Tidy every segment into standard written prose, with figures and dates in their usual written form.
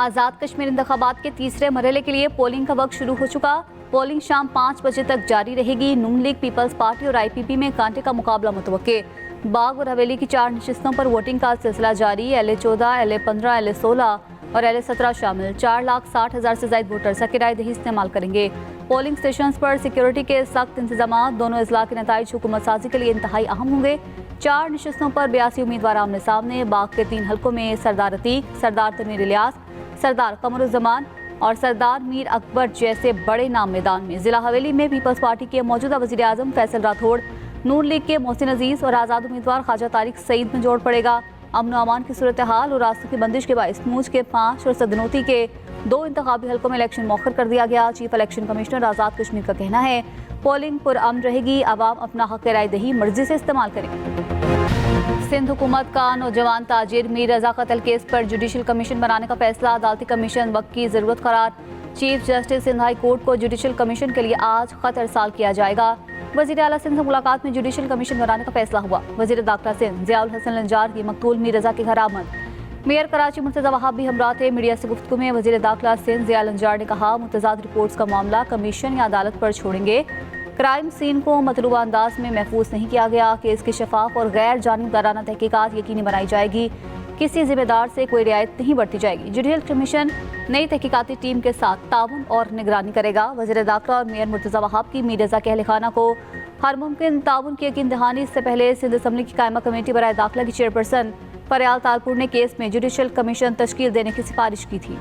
आज़ाद कश्मीर इंतखाबात के तीसरे मरहले के लिए पोलिंग का वक्त शुरू हो चुका। पोलिंग शाम 5 बजे तक जारी रहेगी। नून लीग, पीपल्स पार्टी और IPP में कांटे का मुकाबला मुतवक्के। बाग और हवेली की 4 नशिस्तों पर वोटिंग का सिलसिला जारी। LA14, LA15, LA16 और LA17 शामिल 4,60,000 से ज्यादा वोटर सके राय दही इस्तेमाल करेंगे। पोलिंग स्टेशन पर सिक्योरिटी के सख्त इंतजाम। दोनों अजला के नताइज हुकूमत साजी के लिए इंतहाई अहम होंगे। 4 नशिस्तों पर 82 उम्मीदवार आमने सामने। बाग के 3 हलकों में सरदार अतीक, सरदार तनवीर इलियास, सरदार कमरुज़्ज़मान और सरदार मीर अकबर जैसे बड़े नाम मैदान में। जिला हवेली में पीपल्स पार्टी के मौजूदा वजीर आजम फैसल राठौड़, नून लीग के मोहसिन अजीज और आज़ाद उम्मीदवार ख्वाजा तारिक सईद में जोड़ पड़ेगा। अमन अमान की सूरत हाल और रास्तों की बंदिश के बायस मूज के 5 और सदनोती के 2 इंतखाबी हलकों में इलेक्शन मौखर कर दिया गया। Chief election commissioner Azad Kashmir का कहना है पोलिंग पुरअमन रहेगी। आवाम अपना हक राय दही मर्जी से इस्तेमाल करेंगे। सिंध हुकूमत का नौजवान ताजिर मीर रजा कत्ल केस पर जुडिशल कमीशन बनाने का फैसला। अदालती कमीशन वक्त की जरूरत करार। Chief justice Sindh high court को जुडिशल कमीशन के लिए आज खत अरसाल किया जाएगा। वज़ीर आला सिंध से मुलाकात में जुडिशल कमीशन बनाने का फैसला हुआ। वज़ीर दाखिला सिंध ज़ियाउल हसन लंजार की मकतूल मीर रजा के घर आमद। मेयर कराची मुर्तज़ा वहाब भी हमरा थे। मीडिया से गुफ्तगू में वज़ीर दाखिला सिंध ज़ियाउल लंजार ने कहा मुतज़ाद रिपोर्ट्स का मामला कमीशन या अदालत पर छोड़ेंगे। क्राइम सीन को मतलूबा अंदाज में महफूज नहीं किया गया। केस की शफाफ और गैर जानिबदाराना तहकीकात यकीनी बनाई जाएगी। किसी जिम्मेदार से कोई रियायत नहीं बरती जाएगी। जुडिशल कमीशन नई तहकीकाती टीम के साथ ताउन और निगरानी करेगा। वज़ीर दाखिला और मेयर मुर्तज़ा वहाब की मीर रजा के अहल खाना को हर मुमकिन ताउन की यकीन दहानी। इससे पहले सिंध असम्बली की कायमा कमेटी बराए दाखिला की चेयरपर्सन फरियाल तालपुर ने केस में जुडिशल कमीशन तश्कील देने की सिफारिश की थी।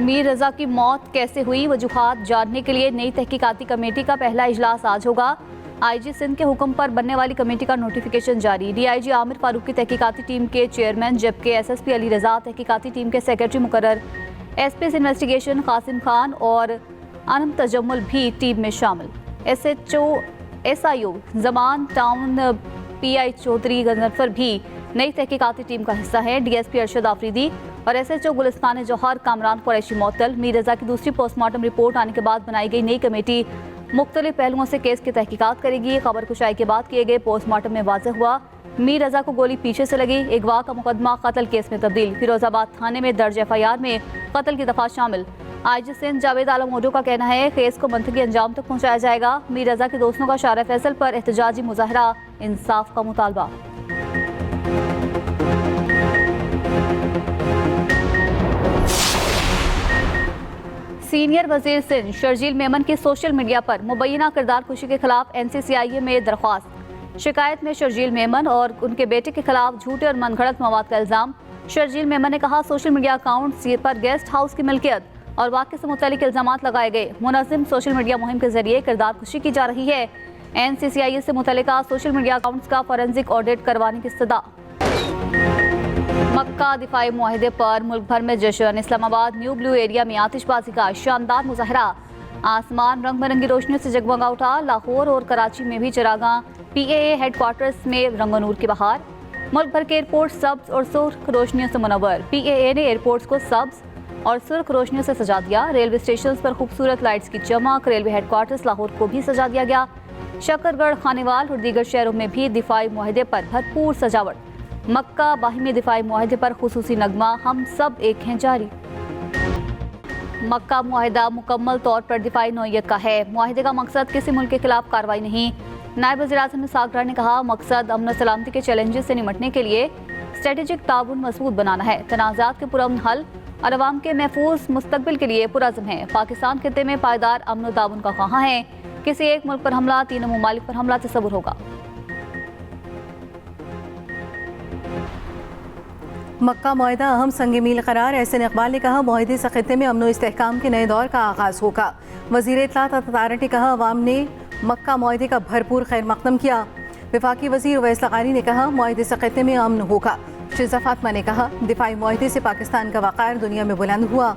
मीर रजा की मौत कैसे हुई वजूहात जानने के लिए नई तहकीकाती कमेटी का पहला इजलास आज होगा। IG सिंध के हुक्म पर बनने वाली कमेटी का नोटिफिकेशन जारी। DIG आमिर फारूक की तहकीकाती टीम के चेयरमैन जबकि SSP अली रजा तहकीकाती टीम के सेक्रेटरी मुकर्रर। SP इन्वेस्टिगेशन कासिम खान और अनम तजम्मुल भी टीम में शामिल। SHO SIO Zaman town PI Chaudhry Ghazanfar भी नई तहकीकाती टीम का हिस्सा है। DSP अरशद आफरीदी और SHO गुलिस्तान जौहर कामरान कुरैशी मअतल। मीर रजा की दूसरी पोस्टमार्टम रिपोर्ट आने के बाद बनाई गई नई कमेटी मुख्तलिफ पहलुओं से केस की तहकीकात करेगी। खबर कुशाई के बाद किए गए पोस्टमार्टम में वाज़ेह हुआ मीर रजा को गोली पीछे से लगी। अगवा का मुकदमा कत्ल केस में तब्दील। फिरोजाबाद थाने में दर्ज FIR में कत्ल की दफा शामिल। IG सिंध जावेद आलम ओडो का कहना है केस को मंतकी अंजाम तक पहुँचाया जाएगा। मीर रजा के दोस्तों का शारा फैसल पर एहतजाजी मुजाहरा, इंसाफ का मुतालबा। सीनियर वजीर सिंध शर्जील मेमन की सोशल मीडिया पर मुबैना किरदार कुशी के खिलाफ NCCIA में दरख्वास्त। शिकायत में शर्जील मेमन और उनके बेटे के खिलाफ झूठे और मनगढ़ंत मवाद का इल्जाम। शर्जील मेमन ने कहा सोशल मीडिया अकाउंट पर गेस्ट हाउस की मिल्कियत और वाक़े से मुतालिक इल्जाम लगाए गए। मुनज़्ज़म सोशल मीडिया मुहिम के जरिए किरदार कुशी की जा रही है। NCCIA से मुतल्लिका सोशल मीडिया अकाउंट्स का फॉरेंसिक ऑडिट करवाने की इस्तदा। मक्का दिफाई मुआहिदे पर मुल्क भर में जश्न। इस्लामाबाद न्यू ब्लू एरिया में आतिशबाजी का शानदार मुजाहरा। आसमान रंग बिरंगी रोशनियों से जगमगा उठा। लाहौर और कराची में भी चरागा। PAA हेडक्वार्टर्स में रंग नूर की बहार। मुल्क भर के एयरपोर्ट सब्ज और सुर्ख रोशनियों से मुनव्वर। PAA ने एयरपोर्ट्स को सब्ज और सुर्ख रोशनियों से सजा दिया। रेलवे स्टेशन पर खूबसूरत लाइट्स की चमक। रेलवे हेडक्वार्टर्स लाहौर को भी सजा दिया गया। शकरगढ़, खानेवाल और दीगर शहरों में भी दिफाई मुआहिदे पर भरपूर सजावट। मक्का बाहिमी दिफाई मुआहिदे पर खुसूसी नगमा हम सब एक हैं जारी। मक्का मुआहिदा मुकम्मल तौर पर दिफाई नौइयत का है। मुआहिदे का मकसद किसी मुल्क के खिलाफ कार्रवाई नहीं। नायब वज़ीर आज़म इस्हाक़ डार ने कहा मकसद अमन सलामती के चैलेंजेस से निमटने के लिए स्ट्रेटेजिक ताउन मजबूत बनाना है। तनाज़ात के पुरअमन हल और अवाम के महफूज मुस्तकबिल के लिए पुरअज़्म है। पाकिस्तान खित्ते में पायदार अमन ताउन का ख्वाह है। किसी एक मुल्क पर हमला तीनों ममालिक पर हमला तस्वुर होगा। मक्का मुआहिदा अहम संग मील करार। एहसन इकबाल ने कहा मुआहिदे से खित्ते में अमन व इस्तेहकाम के नए दौर का आगाज़ होगा। वज़ीर इत्तलात अतारत ने कहा अवाम ने मक्का मुआहिदे का भरपूर खैर मकदम किया। वफाकी वज़ीर उवैस लग़ारी ने कहा मुआहिदे से खित्ते में अमन होगा। शिज़ा फातिमा ने कहा दिफाई मुआहिदे से पाकिस्तान का वक़ार दुनिया में बुलंद हुआ।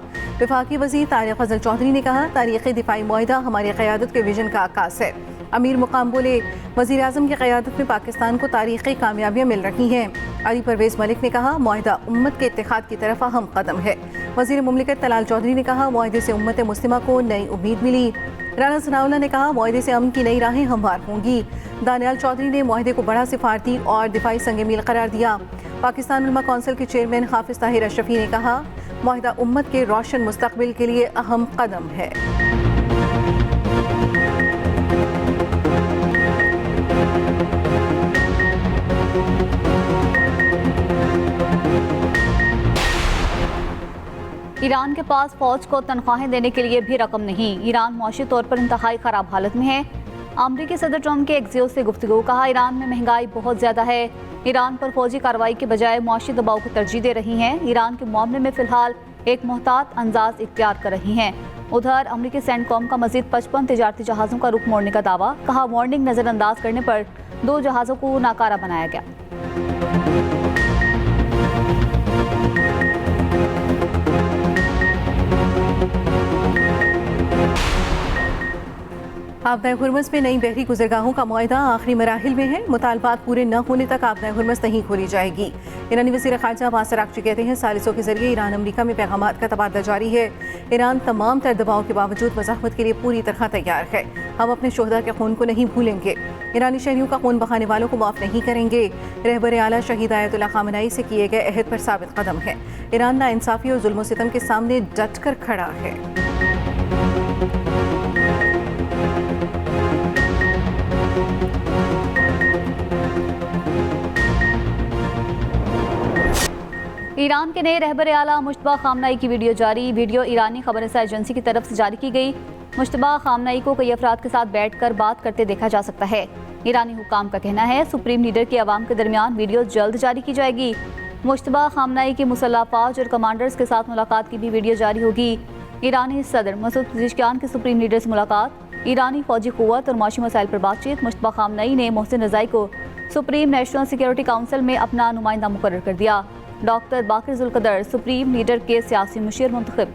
वफाकी वज़ीर तारिक़ फ़ज़ल चौधरी ने कहा तारीख़ी दिफाई मुआहिदा हमारी क़यादत के विजन का आकाश है। अमीर मुकाम बोले वज़ीर आज़म की क़यादत में पाकिस्तान को तारीख़ी कामयाबियाँ मिल रही हैं। अली परवेज़ मलिक ने कहा मुआहिदा उम्मत के इत्तेहाद की तरफ अहम कदम है। वज़ीर मुमलिकत तलाल चौधरी ने कहा, मुआहदे से उम्मत मुस्लिमा को नई उम्मीद मिली। राना सनाउल्लाह ने कहा, मुआहदे से अमन की नई राहें हमवार होंगी। दानियाल चौधरी ने मुआहदे को बड़ा सिफारती और दिफाई संग मील करार दिया। पाकिस्तान उलमा कौंसिल के चेयरमैन हाफिज ताहिर अशरफी ने कहा, मुआहदा उम्मत के रोशन मुस्तकबिल के लिए अहम कदम है। ईरान के पास फौज को तनख्वाहें देने के लिए भी रकम नहीं। ईरान मौशी तौर पर इंतहाई खराब हालत में है। अमरीकी सदर ट्रंप के एक्सियोस से गुफ्तगू, कहा ईरान में महंगाई बहुत ज्यादा है। ईरान पर फौजी कार्रवाई के बजाय मुआशी दबाव को तरजीह दे रही हैं। ईरान के मामले में फिलहाल एक मोहतात अंदाज इख्तियार कर रही हैं। उधर अमरीकी सेंटकॉम का मजीद 55 तिजारती जहाज़ों का रुख मोड़ने का दावा, कहा वार्निंग नजरअंदाज करने पर 2 जहाज़ों को नाकारा बनाया गया। आबदाए हुर्मस में नई बहरी गुजरगाहों का मुआहदा आखिरी मराहिल में है। मुतालबात पूरे न होने तक आबदाए हुर्मस नहीं खोली जाएगी। ईरानी वज़ीर ख़ारजा अब्बास अराग़ची कहते हैं, सालिसों के जरिए ईरान अमरीका में पैगामात का तबादला जारी है। ईरान तमाम तर दबाव के बावजूद मज़ाहमत के लिए पूरी तरह तैयार है। हम अपने शोहदा के खून को नहीं भूलेंगे। ईरानी शहरियों का खून बहाने वालों को माफ़ नहीं करेंगे। रहबर आला शहीद आयतुल्लाह ख़ामेनी से किए गए अहद पर साबित कदम है। ईरान नाइंसाफ़ी और जुल्म सितम के सामने डट कर खड़ा है। ईरान के नए रहबर आला मुश्तबा ख़ामेनी की वीडियो जारी। वीडियो ईरानी खबररसा एजेंसी की तरफ से जारी की गई। मुश्तबा ख़ामेनी को कई अफराद के साथ बैठकर बात करते देखा जा सकता है। ईरानी हुकाम का कहना है, सुप्रीम लीडर की आवाम के दरमियान वीडियो जल्द जारी की जाएगी। मुश्तबा ख़ामेनी की मुसल्लह फ़ौज और कमांडर्स के साथ मुलाकात की भी वीडियो जारी होगी। ईरानी सदर मसूद पेज़ेश्कियान की सुप्रीम लीडर से मुलाकात, ईरानी फौजी क़ुव्वत और माशी मसाइल पर बातचीत। मुश्तबा ख़ामेनी ने मोहसिन रज़ाई को सुप्रीम नेशनल सिक्योरिटी काउंसिल में अपना नुमाइंदा मुकर्रर कर दिया। डॉक्टर बाकिर जुल्क़दर सुप्रीम लीडर के सियासी मुशीर मुंतखब।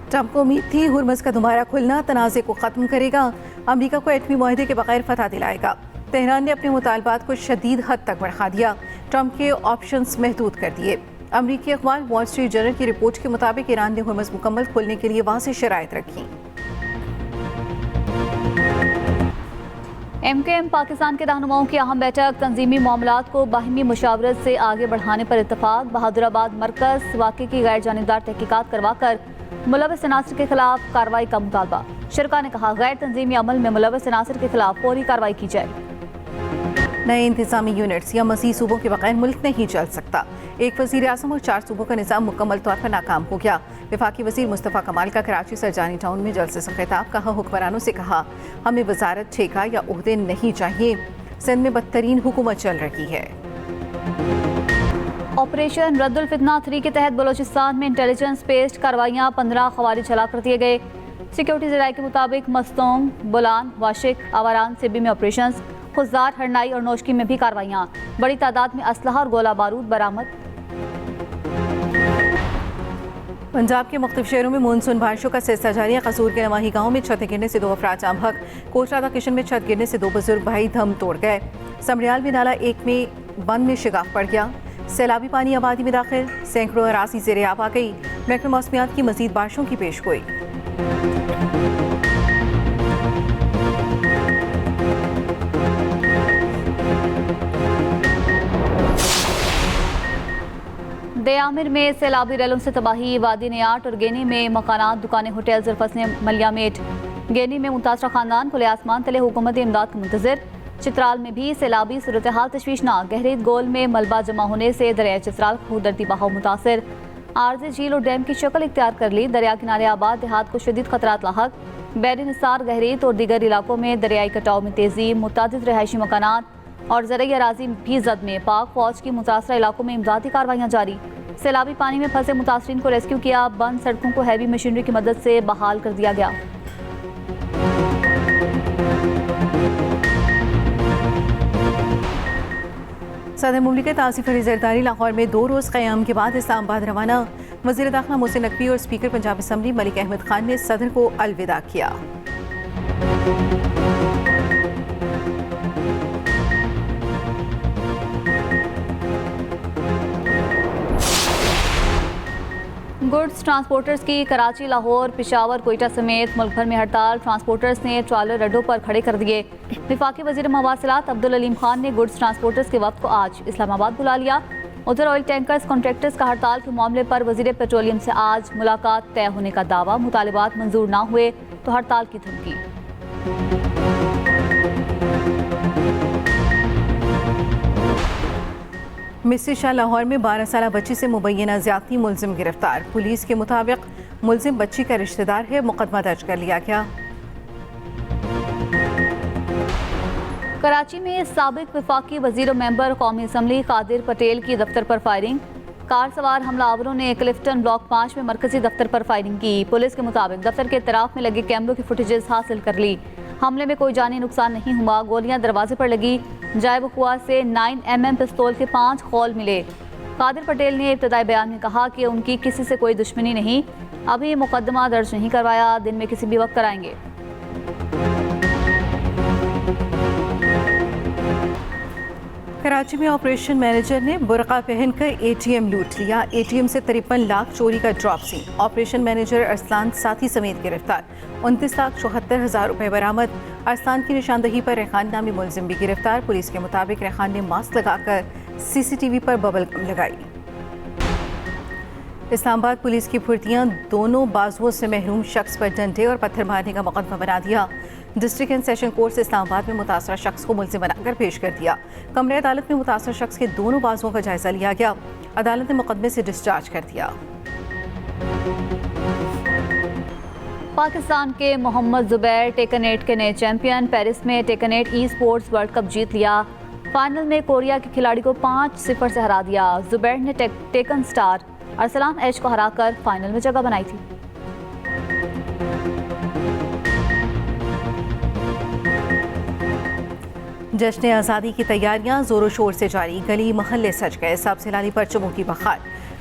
ट्रंप को उम्मीद थी हुर्मस का दोबारा खुलना तनाज़े को ख़त्म करेगा, अमरीका को एटमी मुआहदे के बगैर फतह दिलाएगा। तेहरान ने अपने मुतालबात को शदीद हद तक बढ़ा दिया। ट्रंप के ऑप्शंस महदूद कर दिए। अमरीकी अखबार वॉल स्ट्रीट जर्नल की रिपोर्ट के मुताबिक ईरान ने हुर्मस मुकम्मल खोलने के लिए वाज़ेह शराइत रखी। MKM पाकिस्तान के रहनुमाओं की अहम बैठक, तंजीमी मामलात को बाहिमी मुशावरत से आगे बढ़ाने पर इत्तफाक। बहादुराबाद मरकज़ वाक़े की गैर जानिबदार तहकीकात करवाकर मुलव्वस अनासर के खिलाफ कार्रवाई का मुतालबा। शरका ने कहा, गैर तंजीमी अमल में मुलव्वस अनासर के खिलाफ फौरी कार्रवाई की जाए। नए इंतजामी यूनिट्स या मज़ीद सूबों के बगैर मुल्क नहीं चल सकता। एक वज़ीर आज़म और 4 सूबों का निज़ाम मुकम्मल तौर पर नाकाम हो गया। वफाकी वज़ीर मुस्तफ़ा कमाल का कराची सरजानी टाउन में जलसे से खिताब, कहा हुक्मरानों से कहा, हमें वजारत, ठेका या ओहदे नहीं चाहिए। सिंध में बदतरीन हुकूमत चल रही है। ऑपरेशन रद्दुल फितना 3 के तहत बलोचिस्तान में इंटेलिजेंस बेस्ड कार्रवाइयाँ, 15 खवारिज हलाक कर दिए गए। सिक्योरिटी ज़राए के मुताबिक मस्तोंग, बुलान, वाशिक, आवारान, सिबी में ऑपरेशन, खुजार, हरनाई और नोशकी में भी कार्रवाइयाँ। बड़ी तादाद में असलहा और गोला बारूद बरामद। पंजाब के मुख्तलिफ शहरों में मानसून बारिशों का सिलसिला जारी है। कसूर के नवाही गांव में छत गिरने से 2 अफराद जाम हक। कोटरादा किशन में छत गिरने से 2 बुजुर्ग भाई दम तोड़ गए। समड़ियाल में नाला 1 में बंद में शिगाफ पड़ गया। सैलाबी पानी आबादी में दाखिल, सैकड़ों अराजी ज़ेरे आब आ गई। महकमा मौसमियात की मजीद बारिशों की पेशगोई। दयामिर में सैलाबी रैलों से तबाही, वादी नियाट और गेनी में मकानात, दुकानें, होटल्स और फसलें मलियामेट। गेनी में मुतासरा खानदान खुले आसमान तले हुकूमती इमदाद का मुंतज़िर। चित्राल में भी सैलाबी सूरत हाल तशवीशनाक। गहरीत गोल में मलबा जमा होने से दरिया चित्राल खुदरती बहाव मुतासर। आरजी झील और डैम की शक्ल इख्तियार कर ली। दरिया किनारे आबाद देहात को शदीद खतरात लाहक। बैर निसार, गहरीत और दीगर इलाकों में दरियाई कटाव में तेजी। मुतादिद रहायशी मकानात और ज़रई अराजी भी जद में। पाक फौज की मुतासरा इलाकों में इमदादी कार्रवाइयाँ जारी। सैलाबी पानी में फंसे मुतासरीन को रेस्क्यू किया। बंद सड़कों को हैवी मशीनरी की मदद से बहाल कर दिया गया। सदर मुमलिकत आसिफ अली जरदारी लाहौर में 2 रोज़ क़याम के बाद इस्लामाबाद रवाना। वज़ीर दाखिला मोहसिन नकवी और स्पीकर पंजाब असम्बली मलिक अहमद खान ने सदर को अलविदा किया। गुड्स ट्रांसपोर्टर्स की कराची, लाहौर, पेशावर, कोयटा समेत मुल्क भर में हड़ताल। ट्रांसपोर्टर्स ने ट्रॉलर अड्डों पर खड़े कर दिए। वफाकी वज़ीर मवासिलात अब्दुल अलीम खान ने गुड्स ट्रांसपोर्टर्स के वफ्द को आज इस्लामाबाद बुला लिया। उधर ऑयल टैंकर्स कॉन्ट्रैक्टर्स का हड़ताल के मामले पर वज़ीर पेट्रोलियम से आज मुलाकात तय होने का दावा। मुतालिबात मंजूर ना हुए तो हड़ताल की धमकी। मिस्री शाह लाहौर में 12 साल बच्ची से मुबैना ज्यादती मुलजिम गिरफ्तार। पुलिस के मुताबिक मुलजिम बच्ची का रिश्तेदार है। मुकदमा दर्ज कर लिया गया। कराची में साबिक वफाकी वजीर और मेंबर कौमी असम्बली कादिर पटेल की दफ्तर पर फायरिंग। कार सवार हमलावरों ने क्लिफ्टन ब्लॉक 5 में मरकजी दफ्तर पर फायरिंग की। पुलिस के मुताबिक दफ्तर के इतराफ में लगे कैमरों की फुटेजेस हासिल कर ली। हमले में कोई जानी नुकसान नहीं हुआ। गोलियां दरवाजे पर लगी। जाए वकुआ से 9mm पिस्तौल के 5 खौल मिले। कादिर पटेल ने इब्तदाई बयान में कहा कि उनकी किसी से कोई दुश्मनी नहीं, अभी मुकदमा दर्ज नहीं करवाया, दिन में किसी भी वक्त कराएंगे। कराची में ऑपरेशन मैनेजर ने बुरका पहनकर एटीएम लूट लिया। एटीएम से 53 लाख चोरी का drop scene. Operation manager Arsalan साथी समेत गिरफ्तार। 29,74,000 रुपए बरामद। अरसलान की निशानदही पर रेहान नामी मुलजिम भी गिरफ्तार। पुलिस के मुताबिक रेहान ने मास्क लगाकर सीसीटीवी पर बबल गम लगाई। इस्लामाबाद पुलिस की फुर्तियां दोनों बाजुओं से महरूम शख्स पर डंडे और पत्थर मारने का मुकदमा बना दिया। District and session court Islamabad में मुतासरा शख्स को मुलजिम बनाकर पेश कर दिया। कमरे अदालत में मुतासरा शख्स के दोनों बाजुओं का जायजा लिया गया। अदालत ने मुकदमे से डिस्चार्ज कर दिया। पाकिस्तान के मोहम्मद जुबैर टेकन-8 के नए चैंपियन। पेरिस में टेकन-8 ई स्पोर्ट्स वर्ल्ड कप जीत लिया। फाइनल में कोरिया के खिलाड़ी को 5-0 से हरा दिया। जुबैर ने टेकन स्टार अरसलान एच को हराकर फाइनल में जगह बनाई थी। जश्न आज़ादी की तैयारियां जोरों शोर से जारी। गली महल्ले सज गए। सबसे परचमों की बहार।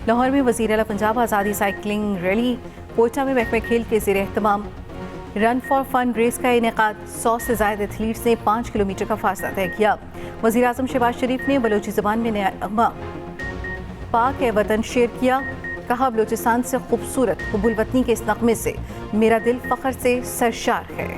लाहौर में वज़ीर आला पंजाब आज़ादी साइकिलिंग रैली। कोयटा में महकमे खेल के ज़ेर एहतमाम रन फॉर फन रेस का इनेकाद। 100 से ज़ायद एथलीट्स ने 5 किलोमीटर का फासला तय किया। वज़ीर आज़म शहबाज शरीफ ने बलोची ज़बान में नया नगमा पाक ए वतन शेयर किया। कहा, बलोचिस्तान से खूबसूरत कबूल वतनी के इस नगमे से मेरा दिल फ़ख्र से सरशार है।